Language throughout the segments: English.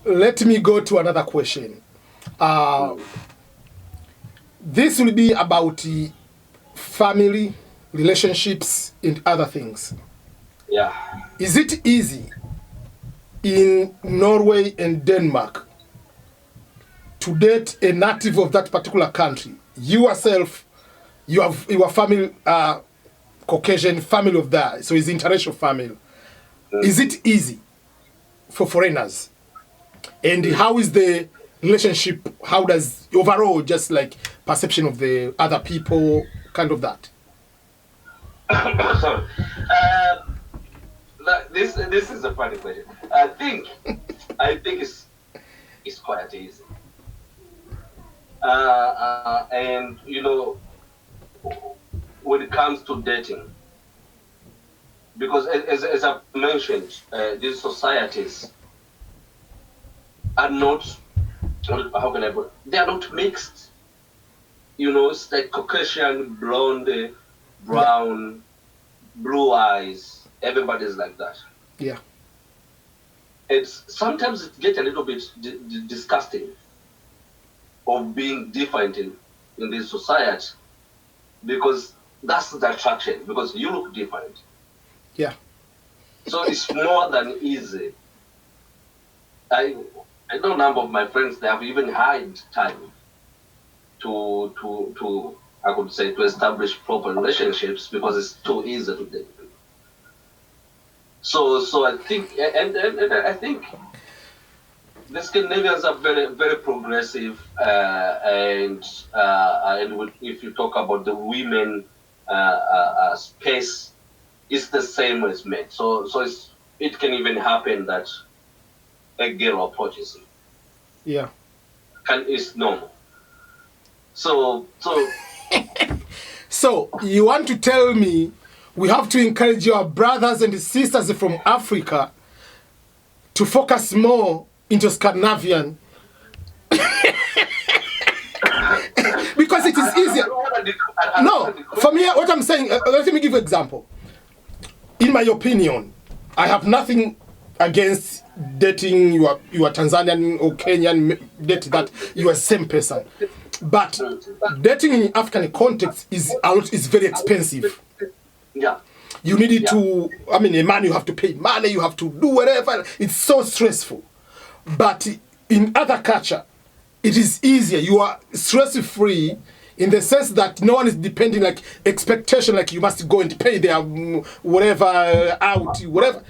let me go to another question. This will be about family, relationships, and other things. Yeah. Is it easy in Norway and Denmark to date a native of that particular country? You yourself, you have your family, Caucasian family of that, so it's interracial family. Is it easy for foreigners? And how is the relationship? How does overall just like perception of the other people, kind of that? Sorry. This is a funny question. I think it's quite easy. And you know, when it comes to dating, because as I mentioned, these societies are not, how can I put it? They are not mixed. You know, it's like Caucasian, blonde, brown, blue eyes. Everybody's like that. Yeah. Sometimes it gets a little bit disgusting of being different in this society, because that's the attraction, because you look different. Yeah. So it's more than easy. I know a number of my friends, they have even had time to I could say, to establish proper relationships, because it's too easy to date. So I think, and I think the Scandinavians are very, very progressive, and if you talk about the women space, it's the same as men. So it can even happen that a girl approaches you. Yeah. It's normal. So So you want to tell me we have to encourage your brothers and sisters from Africa to focus more into Scandinavian because it is easier. No, for me, what I'm saying, let me give you an example. In my opinion, I have nothing against dating you are Tanzanian or Kenyan, date that you are same person. But dating in African context is very expensive. Yeah. You need it to, I mean, a man, you have to pay money, you have to do whatever. It's so stressful. But in other culture, it is easier. You are stress-free in the sense that no one is depending, like, expectation, like you must go and pay their whatever out, whatever.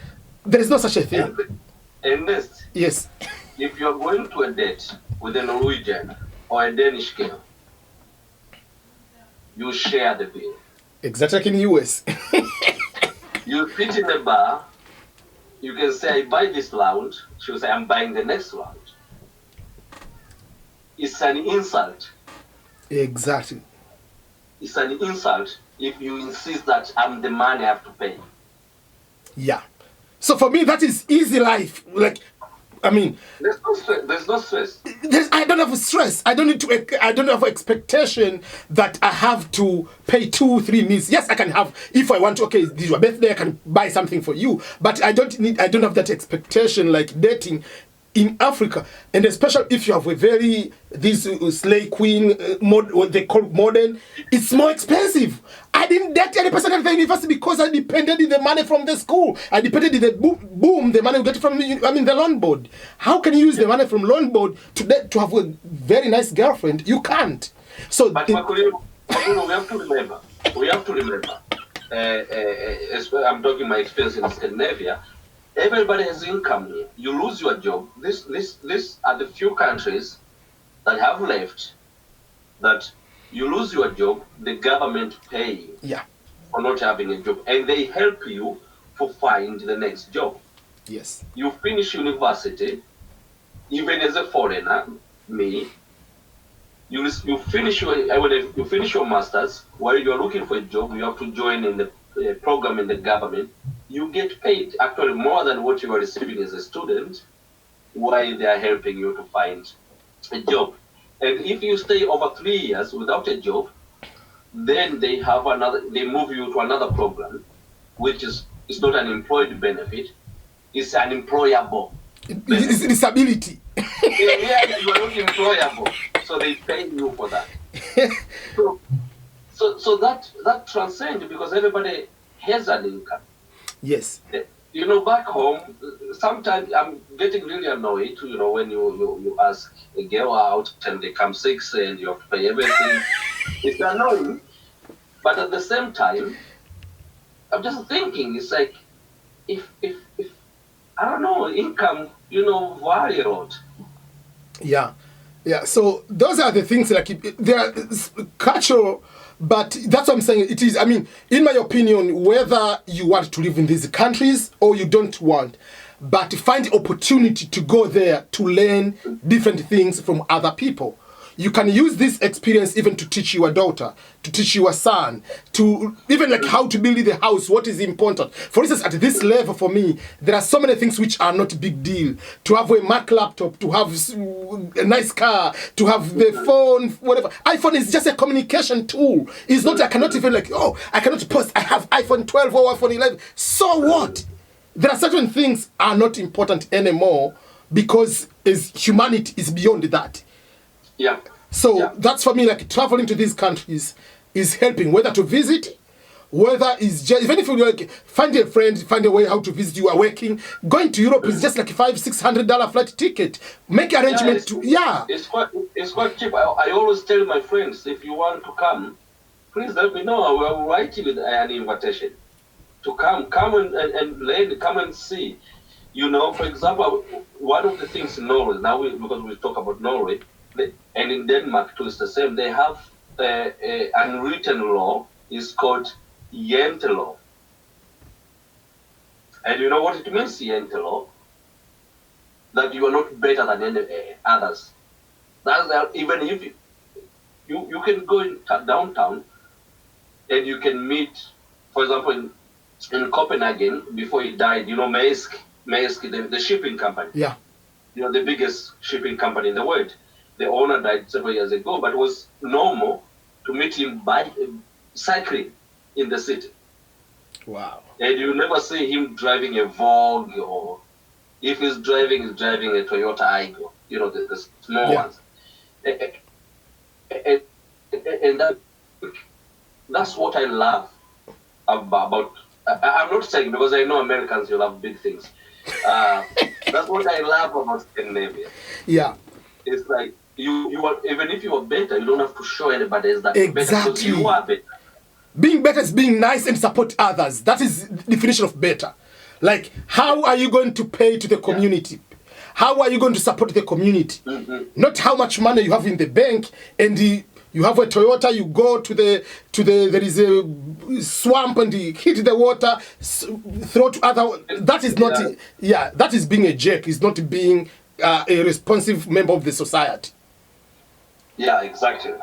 There is no such a thing. Ernest, yes. If you are going to a date with a Norwegian or a Danish girl, you share the bill. Exactly like in the US. You sit in the bar, you can say, I buy this round. She'll say, I'm buying the next round. It's an insult. Exactly. It's an insult if you insist that I'm the man I have to pay. Yeah. So for me, that is easy life. Like, I mean, there's no stress. There's no stress. I don't have stress. I don't need to. I don't have expectation that I have to pay 2-3 meals. Yes, I can have if I want to. Okay, this is your birthday. I can buy something for you. But I don't need. I don't have that expectation like dating in Africa, and especially if you have a very slay queen what they call modern. It's more expensive. I didn't date any person at the university because I depended on the money from the school. I depended on the the money we get from the loan board. How can you use the money from loan board to have a very nice girlfriend? You can't. So, but Makulino, we have to remember. We have to remember. I'm talking my experience in Scandinavia. Everybody has income here. You lose your job. This are the few countries that have left that you lose your job, the government pay you for not having a job, and they help you to find the next job. Yes. You finish university, even as a foreigner, me. You finish your masters. While you are looking for a job, you have to join in the program in the government. You get paid actually more than what you are receiving as a student, while they are helping you to find a job. And if you stay over 3 years without a job, then they move you to another program, which is not an employed benefit, it's an employable benefit. It's disability. Yeah, you are not employable, so they pay you for that. So that transcends because everybody has an income. Yes. You know, back home, sometimes I'm getting really annoyed, you know, when you ask a girl out and they come 6 and you have to pay everything. It's annoying, but at the same time, I'm just thinking, it's like, if I don't know, income, you know, vary a lot. Yeah. Yeah. So those are the things like they are cultural, but that's what I'm saying. It is, I mean, in my opinion, whether you want to live in these countries or you don't want, but find opportunity to go there to learn different things from other people. You can use this experience even to teach your daughter, to teach your son, to even like how to build the house, what is important. For instance, at this level for me, there are so many things which are not a big deal. To have a Mac laptop, to have a nice car, to have the phone, whatever. iPhone is just a communication tool. It's not, I cannot even like, oh, I cannot post, I have iPhone 12 or iPhone 11. So what? There are certain things are not important anymore because as humanity is beyond that. Yeah. So that's for me, like traveling to these countries is helping, whether to visit, whether it's just, even if you like find a friend, find a way how to visit, you are working. Going to Europe is just like $500-600 flight ticket. Make arrangement it's quite cheap. I always tell my friends, if you want to come, please let me know. I will write you with an invitation to come and learn, come and see. You know, for example, one of the things in Norway, because we talk about Norway, and in Denmark too, it's the same. They have an unwritten law. It's called law. And you know what it means, law? That you are not better than any others. That's even if you can go in downtown and you can meet, for example, in Copenhagen, before he died, you know, Maersk, the shipping company. Yeah. You know, the biggest shipping company in the world. The owner died several years ago, but it was normal to meet him cycling in the city. Wow. And you never see him driving a Vogue, or if he's driving a Toyota Aygo, you know, the small ones. And that's what I love about. I'm not saying, because I know Americans, you love big things. That's what I love about Scandinavia. Yeah. It's like, you are, even if you are better, you don't have to show anybody else that exactly. you're better, because you are better. Being better is being nice and support others. That is the definition of better. Like, how are you going to pay to the community? How are you going to support the community? Not how much money you have in the bank and you have a Toyota, you go to the there is a swamp and you hit the water, throw to other. That is not, that is being a jerk. It's not being a responsive member of the society. Yeah, exactly.